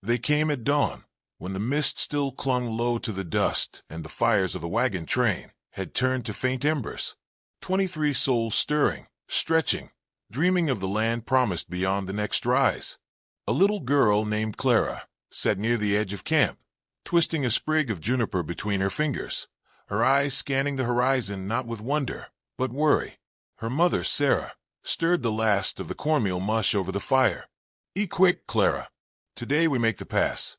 They came at dawn, when the mist still clung low to the dust and the fires of the wagon train had turned to faint embers. 23 souls stirring, stretching, dreaming of the land promised beyond the next rise. A little girl named Clara sat near the edge of camp, twisting a sprig of juniper between her fingers, her eyes scanning the horizon not with wonder, but worry. Her mother, Sarah, stirred the last of the cornmeal mush over the fire. "Eat quick, Clara. Today we make the pass."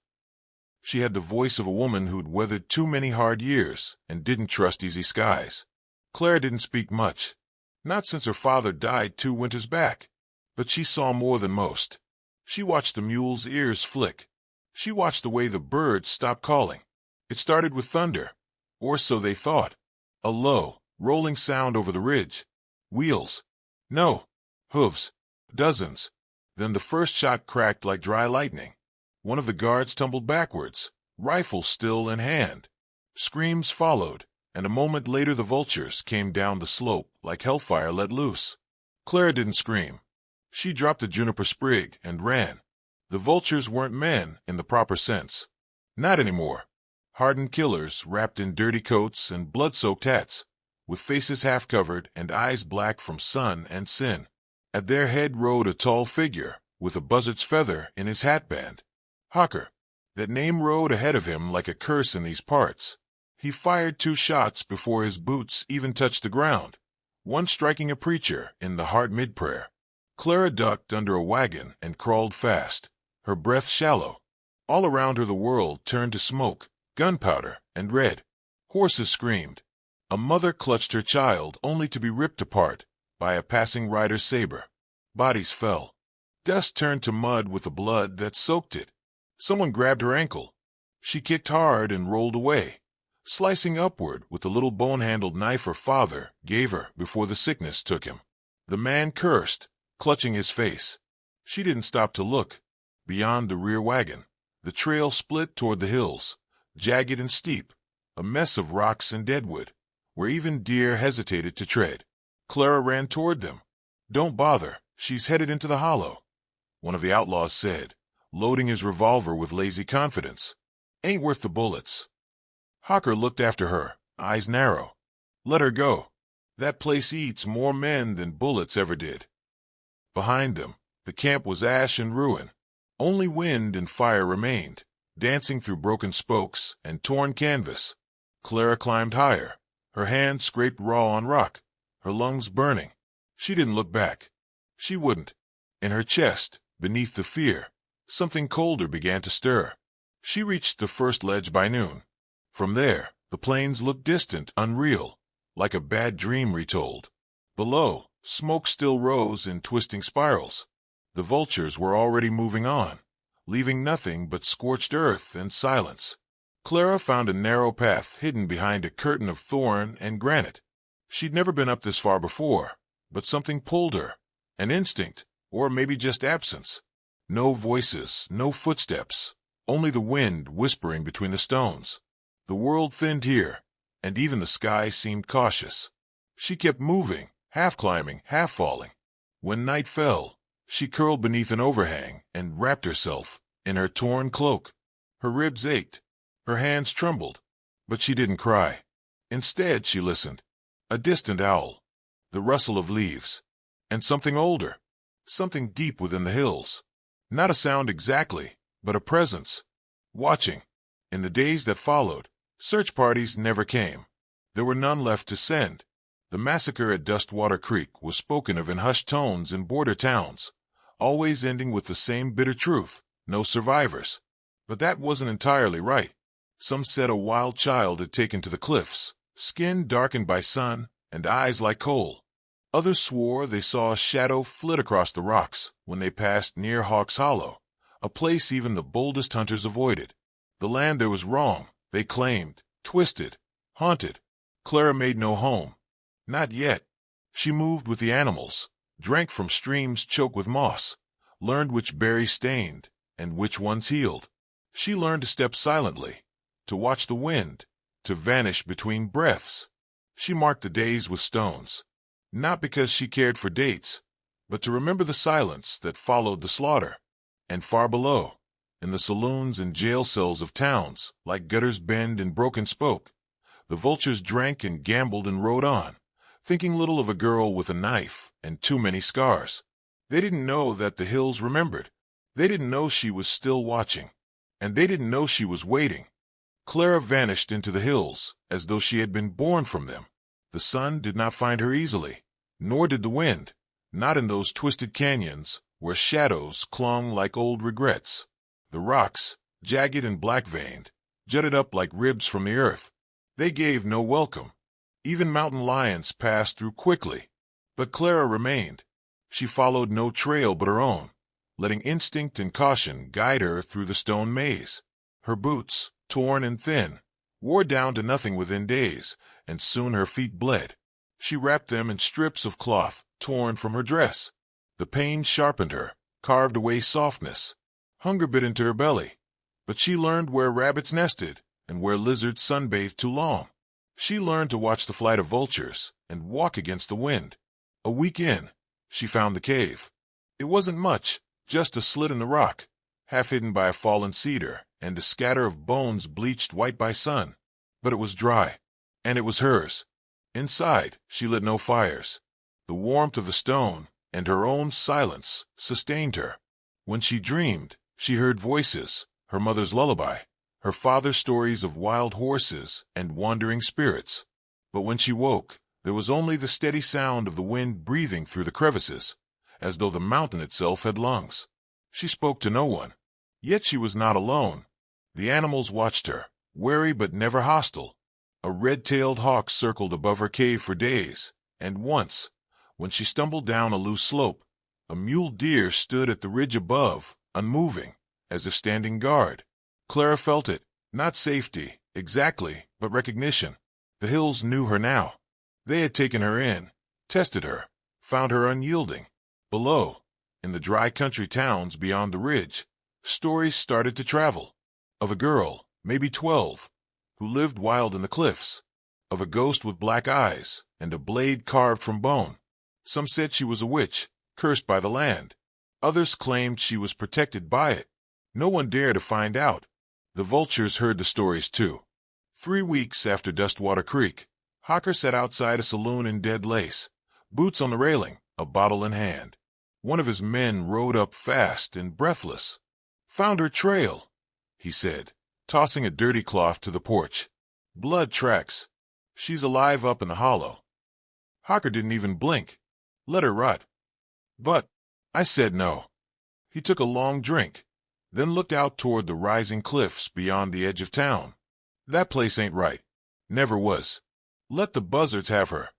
She had the voice of a woman who'd weathered too many hard years and didn't trust easy skies. Clara didn't speak much, not since her father died 2 winters back, but she saw more than most. She watched the mule's ears flick. She watched the way the birds stopped calling. It started with thunder, or so they thought. A low, rolling sound over the ridge. Wheels. No. Hooves. Dozens. Then the first shot cracked like dry lightning. One of the guards tumbled backwards, rifle still in hand. Screams followed, and a moment later the vultures came down the slope like hellfire let loose. Clara didn't scream. She dropped the juniper sprig and ran. The vultures weren't men in the proper sense. Not anymore. Hardened killers wrapped in dirty coats and blood-soaked hats, with faces half-covered and eyes black from sun and sin. At their head rode a tall figure with a buzzard's feather in his hatband. Hawker. That name rode ahead of him like a curse in these parts. He fired 2 shots before his boots even touched the ground, one striking a preacher in the heart mid-prayer. Clara ducked under a wagon and crawled fast, her breath shallow. All around her the world turned to smoke, gunpowder, and red. Horses screamed. A mother clutched her child only to be ripped apart by a passing rider's saber. Bodies fell. Dust turned to mud with the blood that soaked it. Someone grabbed her ankle. She kicked hard and rolled away, slicing upward with the little bone-handled knife her father gave her before the sickness took him. The man cursed, clutching his face. She didn't stop to look. Beyond the rear wagon, the trail split toward the hills, jagged and steep, a mess of rocks and deadwood, where even deer hesitated to tread. Clara ran toward them. "Don't bother, she's headed into the hollow," one of the outlaws said, loading his revolver with lazy confidence. "Ain't worth the bullets." Hawker looked after her, eyes narrow. "Let her go. That place eats more men than bullets ever did." Behind them, the camp was ash and ruin. Only wind and fire remained, dancing through broken spokes and torn canvas. Clara climbed higher. Her hand scraped raw on rock, her lungs burning. She didn't look back. She wouldn't. In her chest, beneath the fear, something colder began to stir. She reached the first ledge by noon. From there, the plains looked distant, unreal, like a bad dream retold. Below, smoke still rose in twisting spirals. The vultures were already moving on, leaving nothing but scorched earth and silence. Clara found a narrow path hidden behind a curtain of thorn and granite. She'd never been up this far before, but something pulled her, an instinct, or maybe just absence. No voices, no footsteps, only the wind whispering between the stones. The world thinned here, and even the sky seemed cautious. She kept moving, half climbing, half falling. When night fell, she curled beneath an overhang and wrapped herself in her torn cloak. Her ribs ached, her hands trembled, but she didn't cry. Instead, she listened. A distant owl, the rustle of leaves, and something older, something deep within the hills. Not a sound exactly, but a presence. Watching. In the days that followed, search parties never came. There were none left to send. The massacre at Dustwater Creek was spoken of in hushed tones in border towns, always ending with the same bitter truth: no survivors. But that wasn't entirely right. Some said a wild child had taken to the cliffs, skin darkened by sun and eyes like coal. Others swore they saw a shadow flit across the rocks when they passed near Hawk's Hollow, a place even the boldest hunters avoided. The land there was wrong, they claimed, twisted, haunted. Clara made no home. Not yet. She moved with the animals, drank from streams choked with moss, learned which berries stained and which ones healed. She learned to step silently, to watch the wind, to vanish between breaths. She marked the days with stones, not because she cared for dates, but to remember the silence that followed the slaughter. And far below, in the saloons and jail cells of towns, like gutters bend and broken spoke. The vultures drank and gambled and rode on, thinking little of a girl with a knife and too many scars. They didn't know that the hills remembered. They didn't know she was still watching. And they didn't know she was waiting. Clara vanished into the hills, as though she had been born from them. The sun did not find her easily, nor did the wind, not in those twisted canyons where shadows clung like old regrets. The rocks, jagged and black-veined, jutted up like ribs from the earth. They gave no welcome. Even mountain lions passed through quickly. But Clara remained. She followed no trail but her own, letting instinct and caution guide her through the stone maze. Her boots, torn and thin, wore down to nothing within days, and soon her feet bled. She wrapped them in strips of cloth torn from her dress. The pain sharpened her, carved away softness. Hunger bit into her belly, but she learned where rabbits nested and where lizards sunbathed too long. She learned to watch the flight of vultures and walk against the wind. A week in, she found the cave. It wasn't much, just a slit in the rock, half hidden by a fallen cedar and a scatter of bones bleached white by sun. But it was dry, and it was hers. Inside, she lit no fires. The warmth of the stone and her own silence sustained her. When she dreamed, she heard voices, her mother's lullaby, her father's stories of wild horses and wandering spirits. But when she woke, there was only the steady sound of the wind breathing through the crevices, as though the mountain itself had lungs. She spoke to no one. Yet she was not alone. The animals watched her, wary but never hostile. A red-tailed hawk circled above her cave for days, and once, when she stumbled down a loose slope, a mule deer stood at the ridge above, unmoving, as if standing guard. Clara felt it, not safety, exactly, but recognition. The hills knew her now. They had taken her in, tested her, found her unyielding. Below, in the dry country towns beyond the ridge, stories started to travel. Of a girl, maybe 12, who lived wild in the cliffs. Of a ghost with black eyes and a blade carved from bone. Some said she was a witch, cursed by the land. Others claimed she was protected by it. No one dared to find out. The vultures heard the stories too. 3 weeks after Dustwater Creek, Hocker sat outside a saloon in Dead Lace, boots on the railing, a bottle in hand. One of his men rode up fast and breathless. "Found her trail," he said, tossing a dirty cloth to the porch. "Blood tracks. She's alive up in the hollow." Hocker didn't even blink. Let her rot. But I said no. He took a long drink, then looked out toward the rising cliffs beyond the edge of town. "That place ain't right. Never was. Let the buzzards have her."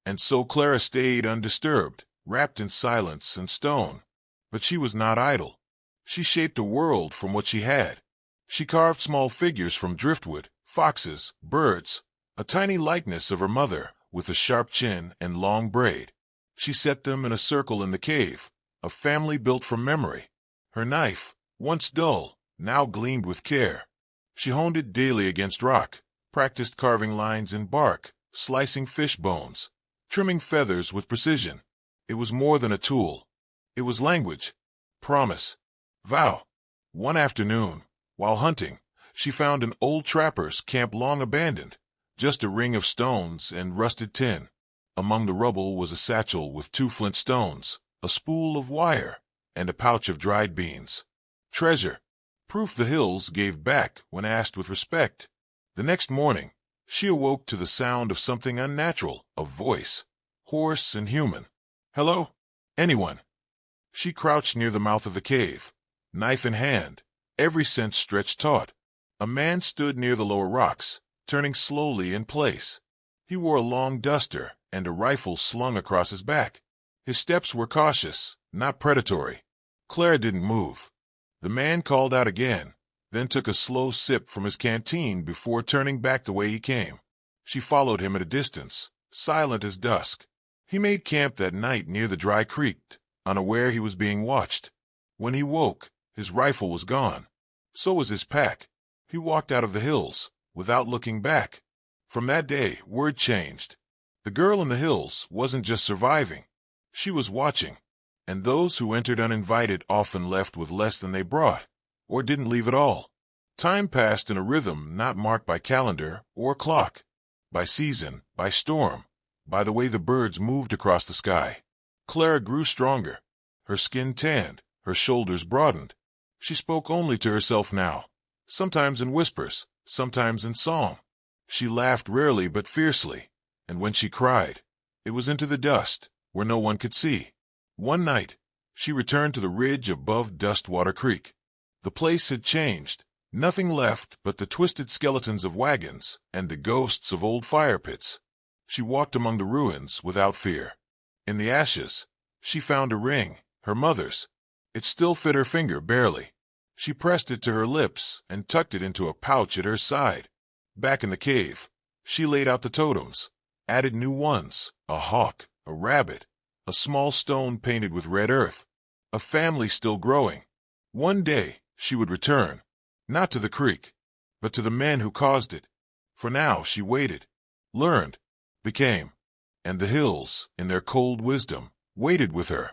And so Clara stayed undisturbed, wrapped in silence and stone. But she was not idle. She shaped a world from what she had. She carved small figures from driftwood, foxes, birds, a tiny likeness of her mother with a sharp chin and long braid. She set them in a circle in the cave, a family built from memory. Her knife, once dull, now gleamed with care. She honed it daily against rock, practiced carving lines in bark, slicing fish bones, trimming feathers with precision. It was more than a tool. It was language, promise, vow. One afternoon, while hunting, she found an old trapper's camp long abandoned, just a ring of stones and rusted tin. Among the rubble was a satchel with 2 flint stones, a spool of wire, and a pouch of dried beans. Treasure. Proof the hills gave back when asked with respect. The next morning, she awoke to the sound of something unnatural, a voice, hoarse and human. "Hello? Anyone?" She crouched near the mouth of the cave, knife in hand, every sense stretched taut. A man stood near the lower rocks, turning slowly in place. He wore a long duster and a rifle slung across his back. His steps were cautious, not predatory. Clara didn't move. The man called out again, then took a slow sip from his canteen before turning back the way he came. She followed him at a distance, silent as dusk. He made camp that night near the dry creek, unaware he was being watched. When he woke, his rifle was gone. So was his pack. He walked out of the hills, without looking back. From that day, word changed. The girl in the hills wasn't just surviving. She was watching. And those who entered uninvited often left with less than they brought. or didn't leave at all. Time passed in a rhythm not marked by calendar or clock, by season, by storm, by the way the birds moved across the sky. Clara grew stronger. Her skin tanned, her shoulders broadened. She spoke only to herself now, sometimes in whispers, sometimes in song. She laughed rarely but fiercely, and when she cried, it was into the dust, where no one could see. One night, she returned to the ridge above Dustwater Creek. The place had changed. Nothing left but the twisted skeletons of wagons and the ghosts of old fire pits. She walked among the ruins without fear. In the ashes, she found a ring, her mother's. It still fit her finger barely. She pressed it to her lips and tucked it into a pouch at her side. Back in the cave, she laid out the totems, added new ones, a hawk, a rabbit, a small stone painted with red earth, a family still growing. One day, she would return, not to the creek, but to the men who caused it. For now she waited, learned, became, and the hills, in their cold wisdom, waited with her.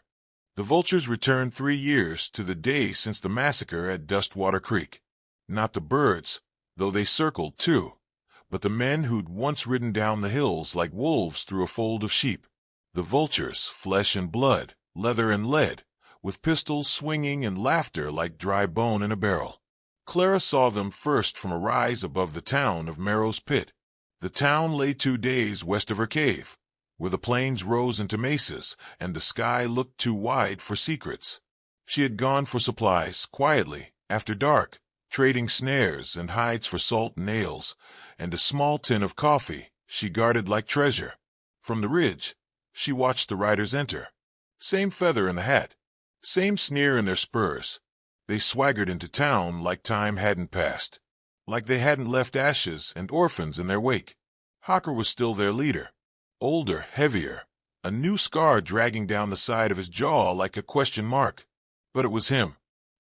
The vultures returned 3 years to the day since the massacre at Dustwater Creek. Not the birds, though they circled too, but the men who'd once ridden down the hills like wolves through a fold of sheep. The vultures, flesh and blood, leather and lead, with pistols swinging and laughter like dry bone in a barrel. Clara saw them first from a rise above the town of Merrow's Pit. The town lay 2 days west of her cave, where the plains rose into mesas and the sky looked too wide for secrets. She had gone for supplies, quietly, after dark, trading snares and hides for salt and nails, and a small tin of coffee she guarded like treasure. From the ridge, she watched the riders enter. Same feather in the hat, same sneer in their spurs. They swaggered into town like time hadn't passed, like they hadn't left ashes and orphans in their wake. Hocker was still their leader, older, heavier, a new scar dragging down the side of his jaw like a question mark. But it was him.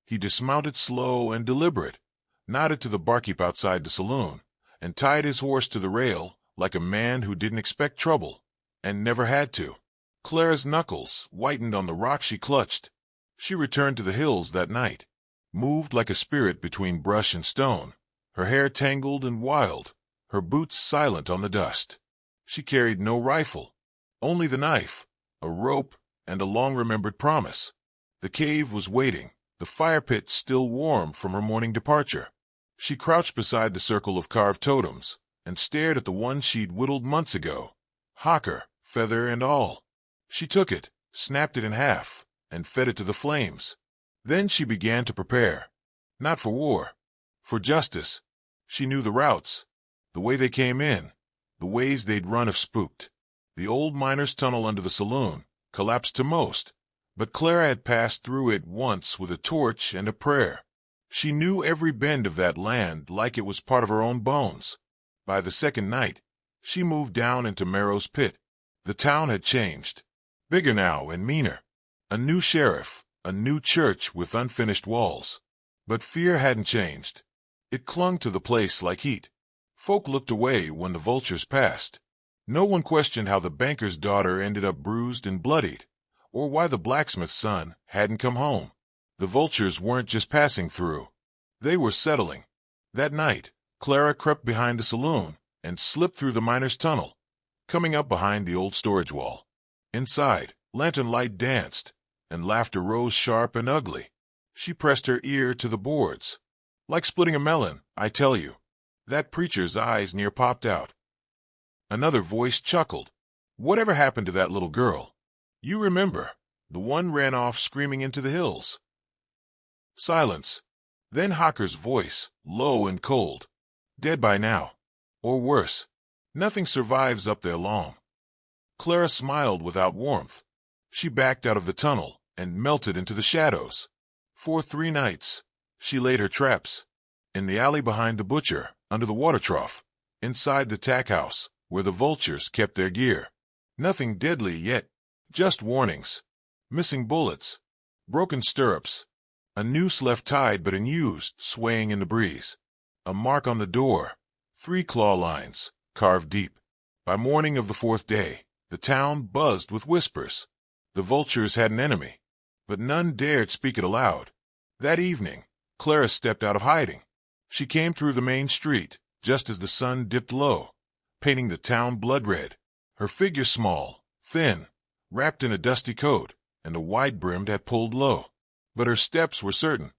He dismounted slow and deliberate, nodded to the barkeep outside the saloon, and tied his horse to the rail like a man who didn't expect trouble, and never had to. Clara's knuckles whitened on the rock she clutched. She returned to the hills that night, moved like a spirit between brush and stone, her hair tangled and wild, her boots silent on the dust. She carried no rifle, only the knife, a rope, and a long-remembered promise. The cave was waiting, the fire pit still warm from her morning departure. She crouched beside the circle of carved totems and stared at the one she'd whittled months ago, Hocker, feather and all. She took it, snapped it in half, and fed it to the flames. Then she began to prepare, not for war, for justice. She knew the routes, the way they came in, the ways they'd run if spooked. The old miner's tunnel under the saloon collapsed to most, but Clara had passed through it once with a torch and a prayer. She knew every bend of that land like it was part of her own bones. By the second night, she moved down into Merrow's Pit. The town had changed, bigger now and meaner. A new sheriff, a new church with unfinished walls. But fear hadn't changed. It clung to the place like heat. Folk looked away when the vultures passed. No one questioned how the banker's daughter ended up bruised and bloodied, or why the blacksmith's son hadn't come home. The vultures weren't just passing through. They were settling. That night, Clara crept behind the saloon and slipped through the miner's tunnel, coming up behind the old storage wall. Inside, lantern light danced, and laughter rose sharp and ugly. She pressed her ear to the boards. Like splitting a melon, I tell you. That preacher's eyes near popped out. Another voice chuckled. Whatever happened to that little girl? You remember, the one ran off screaming into the hills. Silence. Then Hocker's voice, low and cold. Dead by now. Or worse. Nothing survives up there long. Clara smiled without warmth. She backed out of the tunnel and melted into the shadows. For 3 nights, she laid her traps. In the alley behind the butcher, under the water trough, inside the tack house, where the vultures kept their gear. Nothing deadly yet, just warnings. Missing bullets. Broken stirrups. A noose left tied but unused, swaying in the breeze. A mark on the door. 3 claw lines, carved deep. By morning of the 4th day, the town buzzed with whispers. The vultures had an enemy, but none dared speak it aloud. That evening, Clara stepped out of hiding. She came through the main street, just as the sun dipped low, painting the town blood red. Her figure small, thin, wrapped in a dusty coat, and a wide-brimmed hat pulled low. But her steps were certain.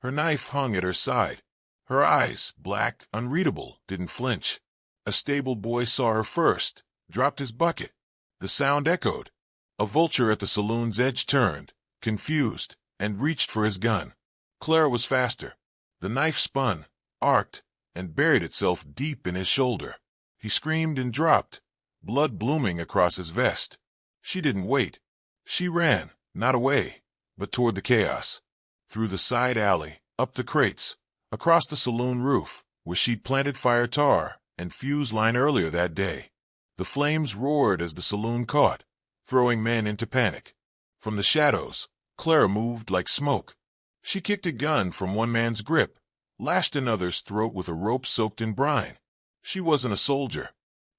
Her knife hung at her side. Her eyes, black, unreadable, didn't flinch. A stable boy saw her first, dropped his bucket. The sound echoed. A vulture at the saloon's edge turned, confused, and reached for his gun. Clara was faster. The knife spun, arced, and buried itself deep in his shoulder. He screamed and dropped, blood blooming across his vest. She didn't wait. She ran, not away, but toward the chaos. Through the side alley, up the crates, across the saloon roof, where she'd planted fire tar and fuse line earlier that day. The flames roared as the saloon caught, throwing men into panic. From the shadows, Clara moved like smoke. She kicked a gun from one man's grip, lashed another's throat with a rope soaked in brine. She wasn't a soldier.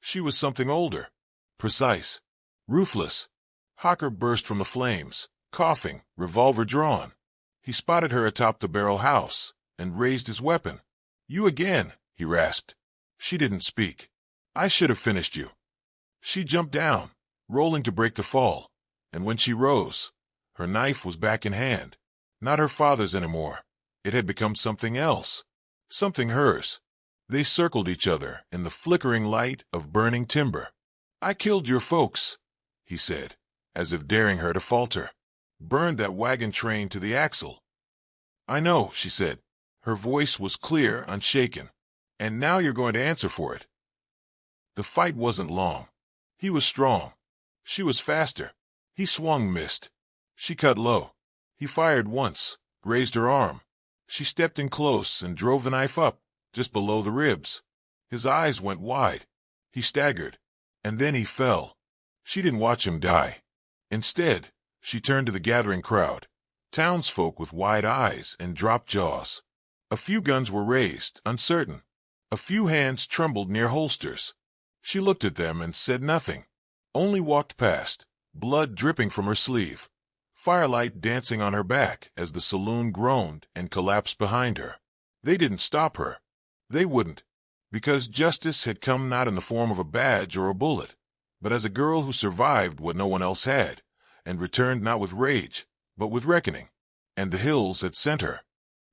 She was something older, precise, ruthless. Hocker burst from the flames, coughing, revolver drawn. He spotted her atop the barrel house and raised his weapon. "You again," he rasped. She didn't speak. "I should have finished you." She jumped down, rolling to break the fall, and when she rose, her knife was back in hand. Not her father's anymore. It had become something else, something hers. They circled each other in the flickering light of burning timber. "I killed your folks," he said, as if daring her to falter. "Burned that wagon train to the axle." "I know," she said. Her voice was clear, unshaken. "And now you're going to answer for it." The fight wasn't long. He was strong. She was faster. He swung, missed. She cut low. He fired once, grazed her arm. She stepped in close and drove the knife up, just below the ribs. His eyes went wide. He staggered, and then he fell. She didn't watch him die. Instead, she turned to the gathering crowd, townsfolk with wide eyes and dropped jaws. A few guns were raised, uncertain. A few hands trembled near holsters. She looked at them and said nothing, only walked past, blood dripping from her sleeve, firelight dancing on her back as the saloon groaned and collapsed behind her. They didn't stop her. They wouldn't, because justice had come not in the form of a badge or a bullet, but as a girl who survived what no one else had, and returned not with rage, but with reckoning. And the hills had sent her.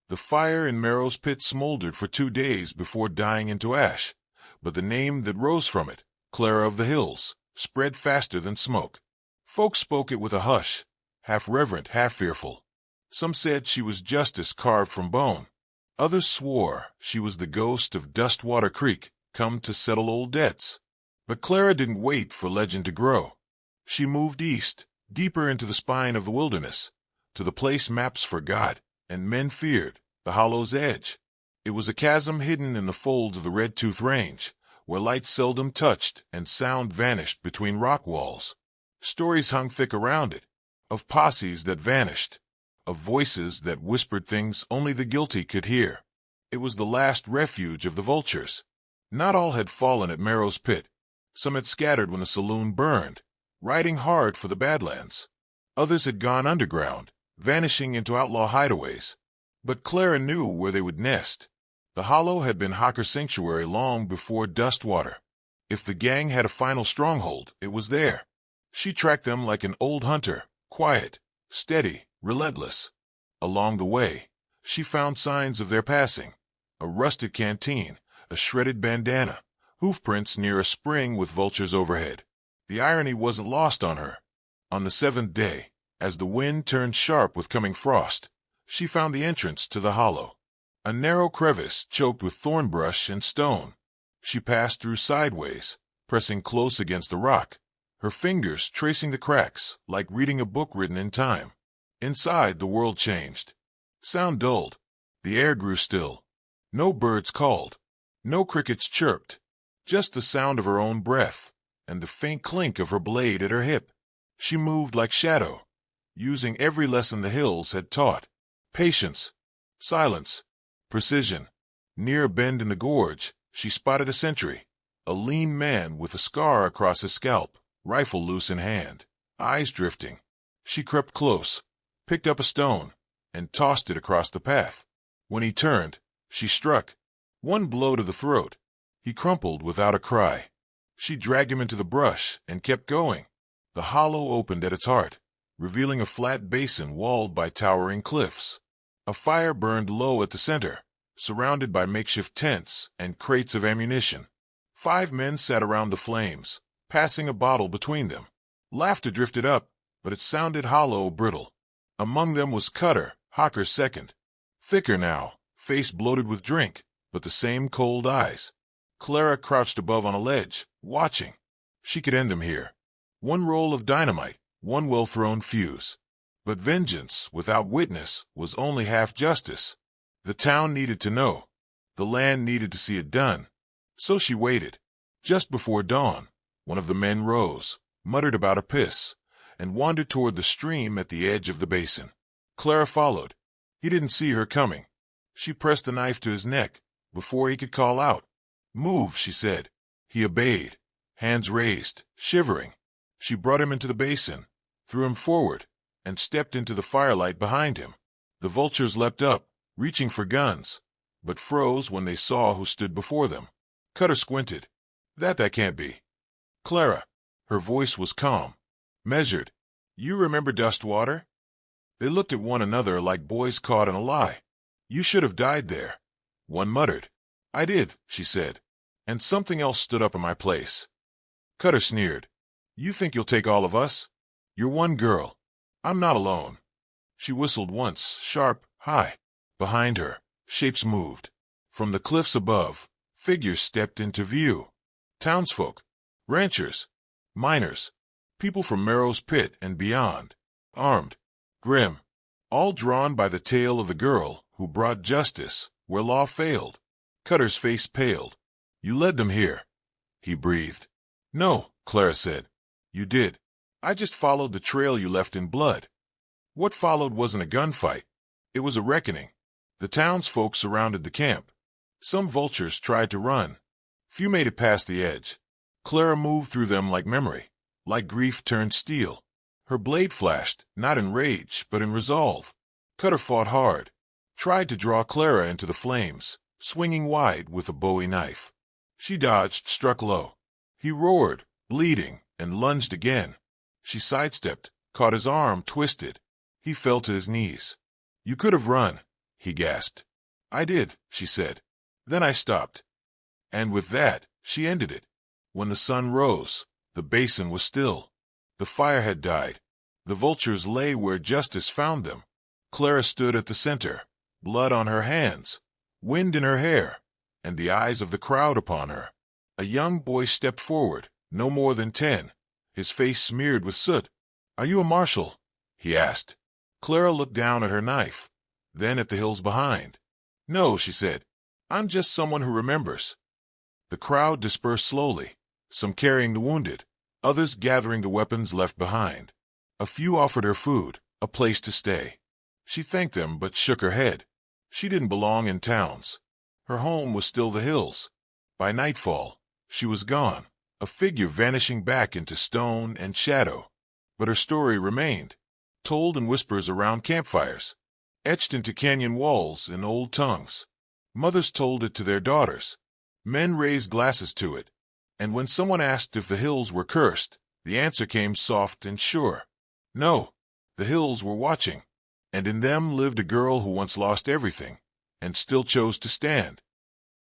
The fire in Merrow's pit smoldered for 2 days before dying into ash, but the name that rose from it, Clara of the Hills, spread faster than smoke. Folks spoke it with a hush, half reverent, half fearful. Some said she was justice carved from bone. Others swore she was the ghost of Dustwater Creek, come to settle old debts. But Clara didn't wait for legend to grow. She moved east, deeper into the spine of the wilderness, to the place maps forgot and men feared, the hollow's edge. It was a chasm hidden in the folds of the Red Tooth Range, where light seldom touched and sound vanished between rock walls. Stories hung thick around it, of posses that vanished, of voices that whispered things only the guilty could hear. It was the last refuge of the vultures. Not all had fallen at Merrow's pit. Some had scattered when the saloon burned, riding hard for the Badlands. Others had gone underground, vanishing into outlaw hideaways. But Clara knew where they would nest. The hollow had been Hocker's sanctuary long before Dustwater. If the gang had a final stronghold, it was there. She tracked them like an old hunter, quiet, steady, relentless. Along the way, she found signs of their passing: a rusted canteen, a shredded bandana, hoofprints near a spring with vultures overhead. The irony wasn't lost on her. On the 7th day, as the wind turned sharp with coming frost, she found the entrance to the hollow, a narrow crevice choked with thorn brush and stone. She passed through sideways, pressing close against the rock, her fingers tracing the cracks like reading a book written in time. Inside, the world changed. Sound dulled. The air grew still. No birds called. No crickets chirped. Just the sound of her own breath and the faint clink of her blade at her hip. She moved like shadow, using every lesson the hills had taught: patience, silence, precision. Near a bend in the gorge, she spotted a sentry, a lean man with a scar across his scalp, rifle loose in hand, eyes drifting. She crept close, picked up a stone, and tossed it across the path. When he turned, she struck. One blow to the throat. He crumpled without a cry. She dragged him into the brush and kept going. The hollow opened at its heart, revealing a flat basin walled by towering cliffs. A fire burned low at the center, surrounded by makeshift tents and crates of ammunition. 5 men sat around the flames, passing a bottle between them. Laughter drifted up, but it sounded hollow, brittle. Among them was Cutter, Hawker's second. Thicker now, face bloated with drink, but the same cold eyes. Clara crouched above on a ledge, watching. She could end him here. One roll of dynamite, one well-thrown fuse. But vengeance without witness was only half justice. The town needed to know. The land needed to see it done. So she waited. Just before dawn, one of the men rose, muttered about a piss, and wandered toward the stream at the edge of the basin. Clara followed. He didn't see her coming. She pressed the knife to his neck before he could call out. "Move," she said. He obeyed, hands raised, shivering. She brought him into the basin, threw him forward, and stepped into the firelight behind him. The vultures leapt up, reaching for guns, but froze when they saw who stood before them. Cutter squinted. That can't be. Clara. Her voice was calm, measured. "You remember Dustwater?" They looked at one another like boys caught in a lie. "You should have died there." One muttered. "I did," she said, "and something else stood up in my place." Cutter sneered. "You think you'll take all of us? You're one girl. I'm not alone." She whistled once, sharp, high. Behind her, shapes moved. From the cliffs above, figures stepped into view. Townsfolk, ranchers, miners, people from Merrow's Pit and beyond, armed, grim, all drawn by the tale of the girl who brought justice where law failed. Cutter's face paled. "You led them here," he breathed. "No," Clara said. "You did. I just followed the trail you left in blood." What followed wasn't a gunfight. It was a reckoning. The townsfolk surrounded the camp. Some vultures tried to run. Few made it past the edge. Clara moved through them like memory, like grief turned steel. Her blade flashed, not in rage, but in resolve. Cutter fought hard, tried to draw Clara into the flames, swinging wide with a Bowie knife. She dodged, struck low. He roared, bleeding, and lunged again. She sidestepped, caught his arm, twisted. He fell to his knees. "You could have run," he gasped. "I did," she said. "Then I stopped." And with that, she ended it. When the sun rose, the basin was still. The fire had died. The vultures lay where justice found them. Clara stood at the center, blood on her hands, wind in her hair, and the eyes of the crowd upon her. A young boy stepped forward, no more than 10, his face smeared with soot. "Are you a marshal?" he asked. Clara looked down at her knife, then at the hills behind. "No," she said. "I'm just someone who remembers." The crowd dispersed slowly, some carrying the wounded, others gathering the weapons left behind. A few offered her food, a place to stay. She thanked them but shook her head. She didn't belong in towns. Her home was still the hills. By nightfall, she was gone, a figure vanishing back into stone and shadow. But her story remained, told in whispers around campfires, etched into canyon walls in old tongues. Mothers told it to their daughters. Men raised glasses to it. And when someone asked if the hills were cursed, the answer came soft and sure. No, the hills were watching, and in them lived a girl who once lost everything, and still chose to stand.